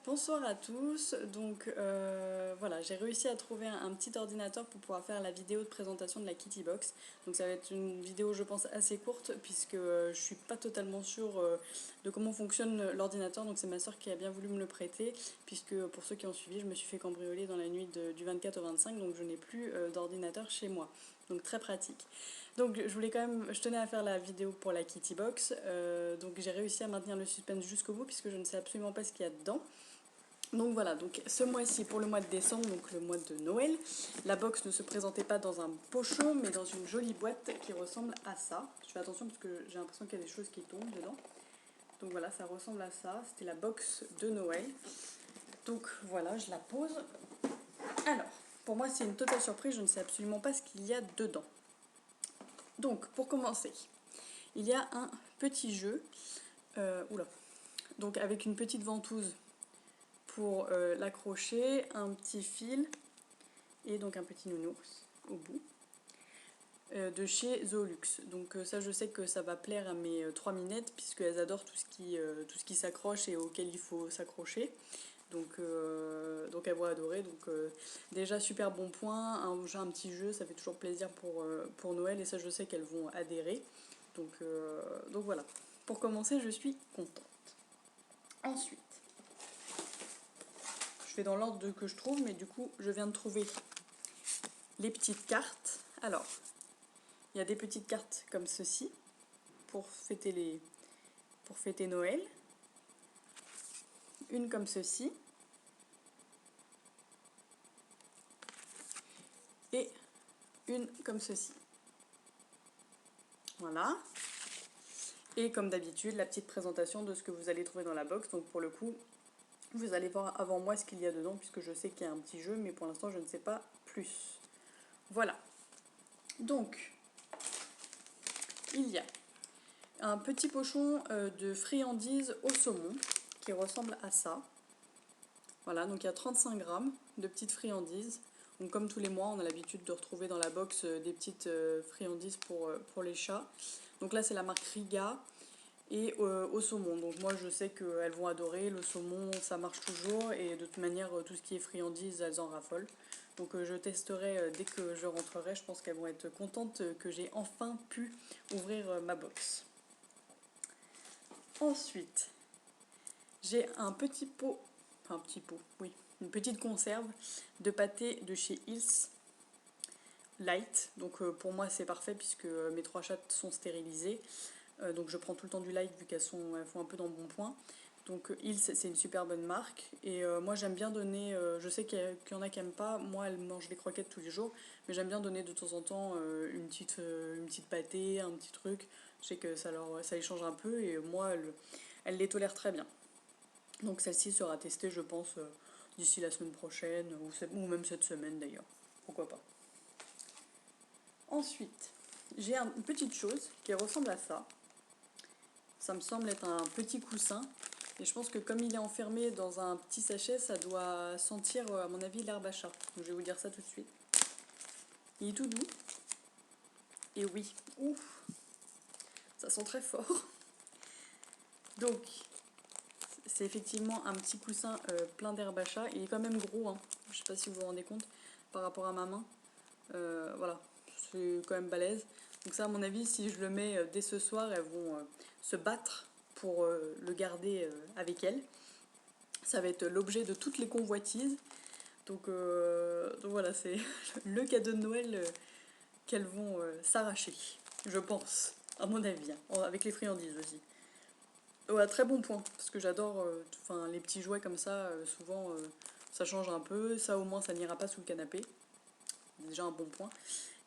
Bonsoir à tous, donc voilà, j'ai réussi à trouver un petit ordinateur pour pouvoir faire la vidéo de présentation de la Kitty Box. Donc ça va être une vidéo je pense assez courte puisque je suis pas totalement sûre de comment fonctionne l'ordinateur. Donc c'est ma soeur qui a bien voulu me le prêter puisque pour ceux qui ont suivi, je me suis fait cambrioler dans la nuit du 24 au 25, donc je n'ai plus d'ordinateur chez moi. Donc très pratique. Donc je tenais à faire la vidéo pour la Kitty Box, donc j'ai réussi à maintenir le suspense jusqu'au bout puisque je ne sais absolument pas ce qu'il y a dedans. Donc voilà, donc ce mois-ci, pour le mois de décembre, donc le mois de Noël, la box ne se présentait pas dans un pochon, mais dans une jolie boîte qui ressemble à ça. Je fais attention parce que j'ai l'impression qu'il y a des choses qui tombent dedans. Donc voilà, ça ressemble à ça. C'était la box de Noël. Donc voilà, je la pose. Alors, pour moi, c'est une totale surprise, je ne sais absolument pas ce qu'il y a dedans. Donc, pour commencer, il y a un petit jeu. Oula. Donc avec une petite ventouse pour l'accrocher, un petit fil et donc un petit nounours au bout de chez Zoolux. Donc ça je sais que ça va plaire à mes trois minettes puisqu'elles adorent tout ce qui s'accroche et auquel il faut s'accrocher. Donc elles vont adorer. Donc déjà super bon point, un petit jeu, ça fait toujours plaisir pour Noël et ça je sais qu'elles vont adhérer. Donc voilà. Pour commencer, je suis contente. Ensuite, je fais dans l'ordre que je trouve, mais du coup, je viens de trouver les petites cartes. Alors, il y a des petites cartes comme ceci pour fêter Noël. Une comme ceci. Et une comme ceci. Voilà. Et comme d'habitude, la petite présentation de ce que vous allez trouver dans la box. Donc pour le coup, vous allez voir avant moi ce qu'il y a dedans, puisque je sais qu'il y a un petit jeu, mais pour l'instant, je ne sais pas plus. Voilà. Donc, il y a un petit pochon de friandises au saumon qui ressemble à ça. Voilà, donc il y a 35 grammes de petites friandises. Donc comme tous les mois, on a l'habitude de retrouver dans la box des petites friandises pour les chats. Donc là, c'est la marque Riga et au saumon. Donc moi, je sais qu'elles vont adorer. Le saumon, ça marche toujours. Et de toute manière, tout ce qui est friandises, elles en raffolent. Donc je testerai dès que je rentrerai. Je pense qu'elles vont être contentes que j'ai enfin pu ouvrir ma box. Ensuite, j'ai un petit pot, enfin un petit pot, oui, une petite conserve de pâté de chez Hills Light. Donc pour moi c'est parfait puisque mes trois chattes sont stérilisées. Donc je prends tout le temps du light vu elles font un peu dans le bon point. Donc Hills c'est une super bonne marque et moi j'aime bien donner, je sais qu'il y en a qui n'aiment pas, moi elles mangent des croquettes tous les jours, mais j'aime bien donner de temps en temps une petite pâtée, un petit truc. Je sais que ça les change un peu et moi elles les tolèrent très bien. Donc celle-ci sera testée je pense d'ici la semaine prochaine ou même cette semaine d'ailleurs, pourquoi pas. Ensuite, j'ai une petite chose qui ressemble à ça. Ça me semble être un petit coussin. Et je pense que comme il est enfermé dans un petit sachet, ça doit sentir, à mon avis, l'herbe à chat. Donc je vais vous dire ça tout de suite. Il est tout doux. Et oui, ouf, ça sent très fort. Donc, c'est effectivement un petit coussin plein d'herbe à chat. Il est quand même gros, hein. Je sais pas si vous vous rendez compte par rapport à ma main. Voilà, c'est quand même balèze. Donc ça, à mon avis, si je le mets dès ce soir, elles vont se battre pour le garder avec elles. Ça va être l'objet de toutes les convoitises. Donc voilà, c'est le cadeau de Noël qu'elles vont s'arracher, je pense, à mon avis, hein, avec les friandises aussi. Ouais, très bon point, parce que j'adore les petits jouets comme ça, souvent ça change un peu, ça au moins ça n'ira pas sous le canapé, déjà un bon point.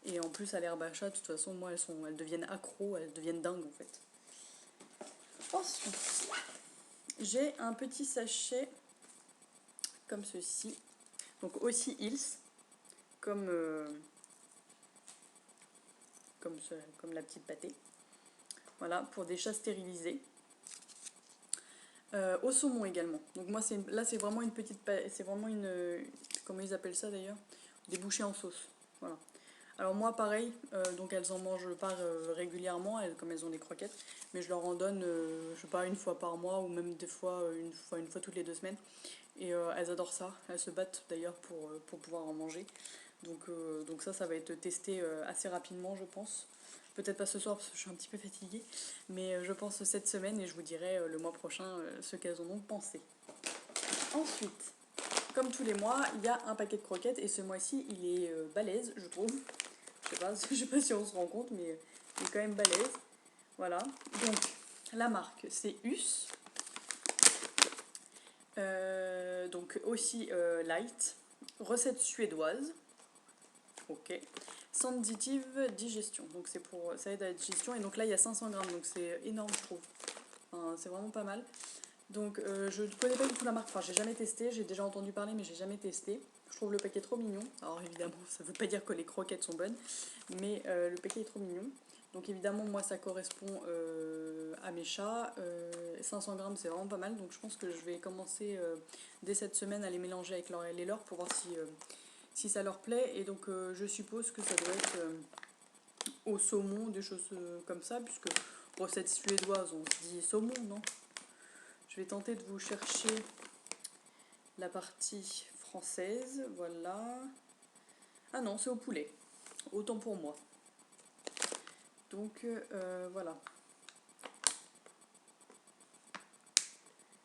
Et en plus à l'herbe à chat, de toute façon, moi elles deviennent accros, elles deviennent dingues en fait. Ensuite, j'ai un petit sachet comme ceci, donc aussi Hills, comme, comme la petite pâtée. Voilà, pour des chats stérilisés. Au saumon également. Donc moi là c'est vraiment une petite, c'est vraiment une, comment ils appellent ça d'ailleurs, des bouchées en sauce. Voilà. Alors moi pareil, donc elles en mangent pas régulièrement, comme elles ont des croquettes, mais je leur en donne, je sais pas, une fois par mois ou même des fois une fois toutes les 2 semaines. Et elles adorent ça, elles se battent d'ailleurs pour pouvoir en manger. Donc ça va être testé assez rapidement je pense. Peut-être pas ce soir parce que je suis un petit peu fatiguée, mais je pense cette semaine et je vous dirai le mois prochain ce qu'elles en ont pensé. Ensuite, comme tous les mois, il y a un paquet de croquettes et ce mois-ci il est balèze je trouve. Je sais pas si on se rend compte, mais il est quand même balèze. Voilà. Donc, la marque, c'est US. Donc, aussi light. Recette suédoise. Ok. Sensitive digestion. Donc, ça aide à la digestion. Et donc là, il y a 500 grammes. Donc, c'est énorme, je trouve. Enfin, c'est vraiment pas mal. Donc, je ne connais pas du tout la marque. Enfin, j'ai jamais testé. J'ai déjà entendu parler, mais j'ai jamais testé. Je trouve le paquet trop mignon. Alors, évidemment, ça veut pas dire que les croquettes sont bonnes, mais le paquet est trop mignon. Donc évidemment, moi, ça correspond à mes chats. 500 grammes, c'est vraiment pas mal. Donc je pense que je vais commencer dès cette semaine à les mélanger avec les leurs pour voir si ça leur plaît. Et donc je suppose que ça doit être au saumon, des choses comme ça, puisque recette suédoise, on se dit saumon, non? Je vais tenter de vous chercher la partie française. Voilà. Ah non, c'est au poulet. Autant pour moi. Donc voilà.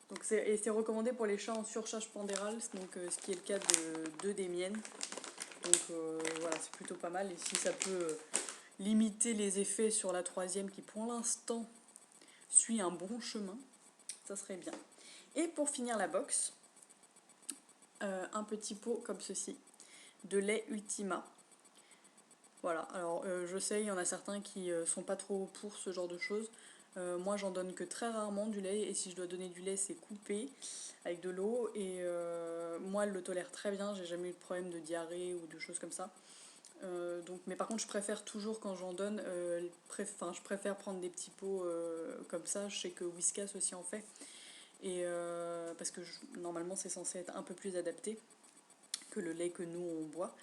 Donc c'est recommandé pour les chats en surcharge pondérale, donc, ce qui est le cas de deux des miennes. Donc voilà, c'est plutôt pas mal. Et si ça peut limiter les effets sur la troisième qui pour l'instant suit un bon chemin, ça serait bien. Et pour finir la box, un petit pot comme ceci, de lait Ultima. Voilà, alors je sais, il y en a certains qui sont pas trop pour ce genre de choses. Moi, j'en donne que très rarement du lait, et si je dois donner du lait, c'est coupé avec de l'eau. Et moi, elle le tolère très bien, j'ai jamais eu de problème de diarrhée ou de choses comme ça. Mais par contre, je préfère toujours quand j'en donne, je préfère prendre des petits pots comme ça. Je sais que Whiskas aussi en fait, et parce que normalement, c'est censé être un peu plus adapté que le lait que nous on boit.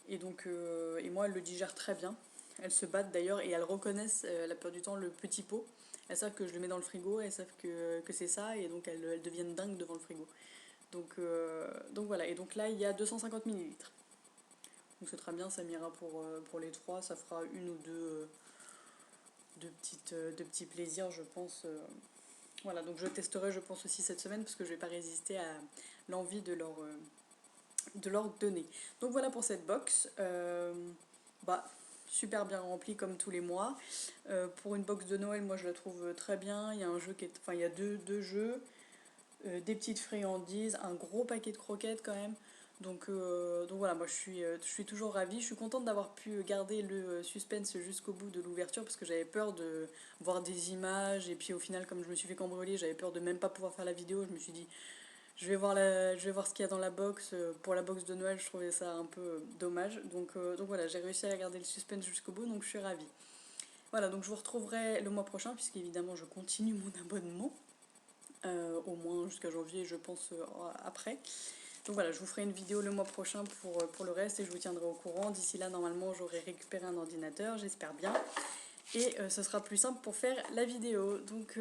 Et donc, et moi, elles le digèrent très bien. Elles se battent d'ailleurs et elles reconnaissent la plupart du temps le petit pot. Elles savent que je le mets dans le frigo, elles savent que c'est ça, et donc elles deviennent dingues devant le frigo. Donc voilà, et donc là il y a 250 millilitres. Donc c'est très bien, ça m'ira pour les trois, ça fera une ou deux petits plaisirs, je pense. Voilà, donc je testerai, je pense, aussi cette semaine, parce que je vais pas résister à l'envie de leur donner. Donc voilà pour cette box. Bah, super bien remplie comme tous les mois. Pour une box de Noël, moi je la trouve très bien. Il y a un jeu qui est, enfin il y a deux jeux, des petites friandises, un gros paquet de croquettes quand même. Donc voilà, moi je suis toujours ravie. Je suis contente d'avoir pu garder le suspense jusqu'au bout de l'ouverture, parce que j'avais peur de voir des images, et puis au final, comme je me suis fait cambrioler, j'avais peur de même pas pouvoir faire la vidéo. Je me suis dit, je vais voir ce qu'il y a dans la box. Pour la box de Noël, je trouvais ça un peu dommage. Donc voilà, j'ai réussi à garder le suspense jusqu'au bout, donc je suis ravie. Voilà, donc je vous retrouverai le mois prochain, puisqu'évidemment je continue mon abonnement, au moins jusqu'à janvier, je pense, après. Donc voilà, je vous ferai une vidéo le mois prochain pour le reste, et je vous tiendrai au courant. D'ici là, normalement, j'aurai récupéré un ordinateur, j'espère bien. Et ce sera plus simple pour faire la vidéo. Donc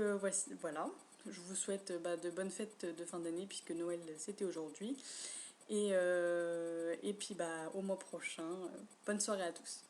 voilà, je vous souhaite de bonnes fêtes de fin d'année, puisque Noël c'était aujourd'hui. Et puis au mois prochain. Bonne soirée à tous.